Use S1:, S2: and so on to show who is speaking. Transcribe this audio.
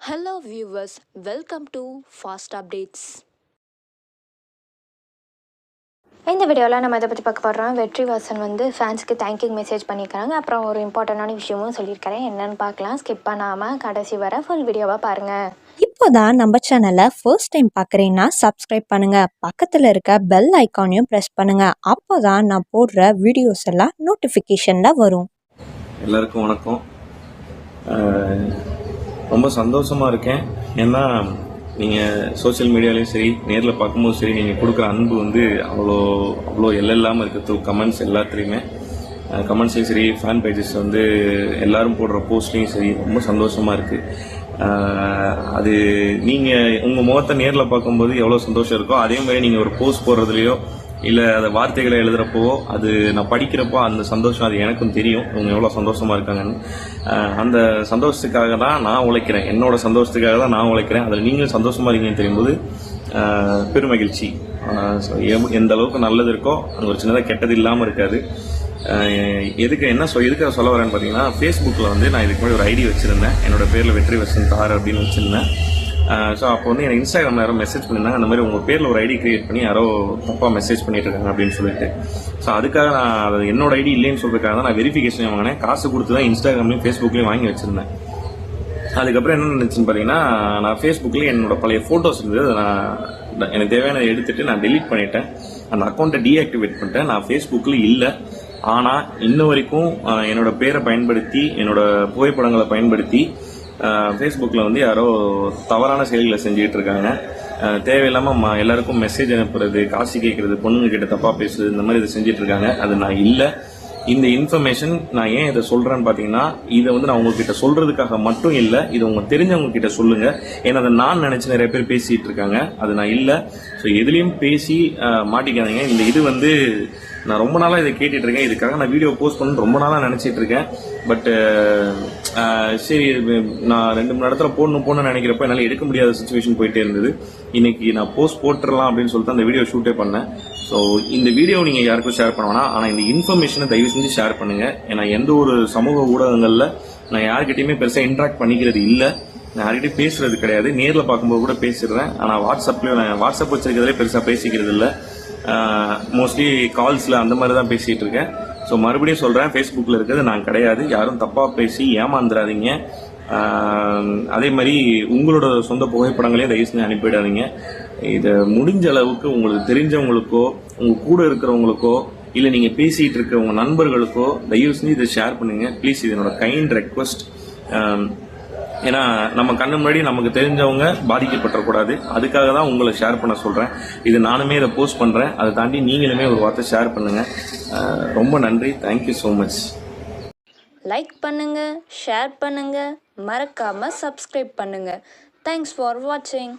S1: Hello viewers, welcome to Fast Updates.
S2: இந்த வீடியோவில் நம்ம இதை பற்றி பார்க்க போகிறோம். வெற்றிவாசன் ஃபேன்ஸுக்கு தேங்க்யூ மெசேஜ் பண்ணியிருக்காங்க. அப்புறம் ஒரு இம்பார்ட்டண்டான விஷயமும் சொல்லியிருக்கிறேன். என்னென்னு பார்க்கலாம். ஸ்கிப் பண்ணாமல் கடைசி வர ஃபுல் வீடியோவாக பாருங்கள்.
S3: இப்போதான் நம்ம சேனலை ஃபர்ஸ்ட் டைம் பார்க்குறீங்கன்னா சப்ஸ்கிரைப் பண்ணுங்கள். பக்கத்தில் இருக்க பெல் ஐக்கானையும் ப்ரெஸ் பண்ணுங்கள். அப்போ தான் நான் போடுற வீடியோஸ் எல்லாம் நோட்டிஃபிகேஷனில் வரும்.
S4: எல்லாருக்கும் வணக்கம். ரொம்ப சந்தோஷமாக இருக்கேன். ஏன்னா நீங்கள் சோஷியல் மீடியாலேயும் சரி, நேரில் பார்க்கும்போது சரி, நீங்கள் கொடுக்குற அன்பு அவ்வளோ அவ்வளோ எல்லாம் இருக்குது. கமெண்ட்ஸ் எல்லாத்துலேயுமே, கமெண்ட்ஸ்லையும் சரி, ஃபேன் பேஜஸ் எல்லோரும் போடுற போஸ்ட்லேயும் சரி, ரொம்ப சந்தோஷமாக இருக்குது. அது நீங்கள் உங்கள் முகத்தை நேரில் பார்க்கும்போது எவ்வளோ சந்தோஷம் இருக்கோ, அதே மாதிரி நீங்கள் ஒரு போஸ்ட் போடுறதுலையோ இல்லை அந்த வார்த்தைகளை எழுதுகிறப்போ, அது நான் படிக்கிறப்போ அந்த சந்தோஷம் அது எனக்கும் தெரியும். அவங்க எவ்வளோ சந்தோஷமாக இருக்காங்கன்னு. அந்த சந்தோஷத்துக்காக தான் நான் உழைக்கிறேன். என்னோட சந்தோஷத்துக்காக தான் நான் உழைக்கிறேன். அதில் நீங்களும் சந்தோஷமாக இருக்கீங்கன்னு தெரியும்போது பெருமகிழ்ச்சி. எந்த அளவுக்கு நல்லது இருக்கோ அங்கே ஒரு சின்னதாக கெட்டது இல்லாமல் இருக்காது. எதுக்கு சொல்ல வரேன்னு பார்த்தீங்கன்னா, ஃபேஸ்புக்கில் நான் இதுக்கு முன்னாடி ஒரு ஐடி வச்சுருந்தேன். என்னோட பேரில் வெற்றிவாசன் தார் அப்படின்னு வச்சுருந்தேன். ஸோ அப்போ எனக்கு இன்ஸ்டாகிராமில் யாரோ மெசேஜ் பண்ணியிருந்தாங்க, அந்த மாதிரி உங்கள் பேரில் ஒரு ஐடி கிரியேட் பண்ணி யாரோ தப்பாக மெசேஜ் பண்ணிட்டு இருக்காங்க அப்படின்னு சொல்லிட்டு. ஸோ அதுக்காக நான் அது என்னோட ஐடி இல்லைன்னு சொல்றதுக்காக தான் நான் வெரிஃபிகேஷன் வாங்கினேன். காசு கொடுத்து தான் இன்ஸ்டாகிராம்லையும் ஃபேஸ்புக்லேயும் வாங்கி வச்சுருந்தேன். அதுக்கப்புறம் என்ன நினச்சுன்னு பார்த்தீங்கன்னா, நான் ஃபேஸ்புக்லேயும் என்னோட பழைய ஃபோட்டோஸ் இருந்தது, அதை நான் எனக்கு தேவையான எடுத்துகிட்டு நான் டெலீட் பண்ணிட்டேன். அந்த அக்கௌண்ட்டை டீஆக்டிவேட் பண்ணிட்டேன். நான் ஃபேஸ்புக்கில் இல்லை. ஆனால் இன்ன வரைக்கும் என்னோட பேரை பயன்படுத்தி, என்னோட புகைப்படங்களை பயன்படுத்தி ஃபேஸ்புக்கில் யாரோ தவறான செயல்களை செஞ்சுக்கிட்டு இருக்காங்க. தேவையில்லாமல் எல்லாருக்கும் மெசேஜ் அனுப்புறது, காசு கேட்குறது, பொண்ணுங்க கிட்ட தப்பாக பேசுறது, இந்த மாதிரி இதை செஞ்சுட்டு இருக்காங்க. அது நான் இல்லை. இந்த இன்ஃபர்மேஷன் நான் ஏன் இதை சொல்கிறேன்னு பார்த்தீங்கன்னா, இதை நான் உங்ககிட்ட சொல்கிறதுக்காக மட்டும் இல்லை, இது உங்க தெரிஞ்சவங்க கிட்ட சொல்லுங்கள். ஏன்னா அதை நான் நினச்சி நிறைய பேர் பேசிகிட்டு இருக்காங்க. அது நான் இல்லை. ஸோ எதுலேயும் பேசி மாட்டிக்காதீங்க. இந்த இது நான் ரொம்ப நாளாக இதை கேட்டுட்டு இருக்கேன். இதுக்காக நான் வீடியோ போஸ்ட் பண்ணணும்னு ரொம்ப நாளாக நினச்சிட்டு இருக்கேன். பட்டு சரி, நான் 2-3 இடத்துல போடணும்னு நினைக்கிறப்ப என்னால் எடுக்க முடியாத சுச்சுவேஷன் போயிட்டே இருந்தது. இன்னைக்கு நான் போஸ்ட் போட்டுடலாம் அப்படின்னு சொல்லிட்டு அந்த வீடியோ ஷூட்டே பண்ணேன். ஸோ இந்த வீடியோ நீங்கள் யாருக்கும் ஷேர் பண்ண வேணாம். ஆனால் இந்த இன்ஃபர்மேஷனை தயவு செஞ்சு ஷேர் பண்ணுங்கள். ஏன்னா எந்த ஒரு சமூக ஊடகங்களில் நான் யார்கிட்டையுமே பெருசாக இன்ட்ராக்ட் பண்ணிக்கிறது இல்லை. நான் யார்கிட்டையும் பேசுறது கிடையாது. நேரில் பார்க்கும்போது கூட பேசிடுறேன். ஆனால் வாட்ஸ்அப்லேயும் வாட்ஸ்அப் வச்சிருக்கிறதுலே பெருசாக பேசிக்கிறது இல்லை. மோஸ்ட்லி கால்ஸில் அந்த மாதிரி தான் பேசிகிட்டு இருக்கேன். ஸோ மறுபடியும் சொல்கிறேன், ஃபேஸ்புக்கில் இருக்கிறது நான் கிடையாது. யாரும் தப்பாக பேசி ஏமாந்துடாதீங்க. அதே மாதிரி உங்களோட சொந்த புகைப்படங்களையும் தயவு செஞ்சு அனுப்பிடாதீங்க. இதை முடிஞ்ச அளவுக்கு உங்களுக்கு தெரிஞ்சவங்களுக்கோ, உங்கள் கூட இருக்கிறவங்களுக்கோ, இல்லை நீங்கள் பேசிகிட்டு இருக்க உங்கள் நண்பர்களுக்கோ தயவு செஞ்சு இதை ஷேர் பண்ணுங்கள் ப்ளீஸ். இது என்னோட கைண்ட் ரெக்வஸ்ட். ஏன்னா நம்ம கண்ணு முன்னாடி நமக்கு தெரிஞ்சவங்க பாதிக்கப்படக்கூடாது. அதுக்காக தான் உங்களை ஷேர் பண்ண சொல்கிறேன். இது நானுமே இதை போஸ்ட் பண்ணுறேன். அதை தாண்டி நீங்களுமே ஒரு வார்த்தை ஷேர் பண்ணுங்கள். ரொம்ப நன்றி. Thank you so much.
S1: லைக் பண்ணுங்கள், ஷேர் பண்ணுங்கள், மறக்காமல் சப்ஸ்கிரைப் பண்ணுங்கள். தேங்க்ஸ் ஃபார் வாட்சிங்.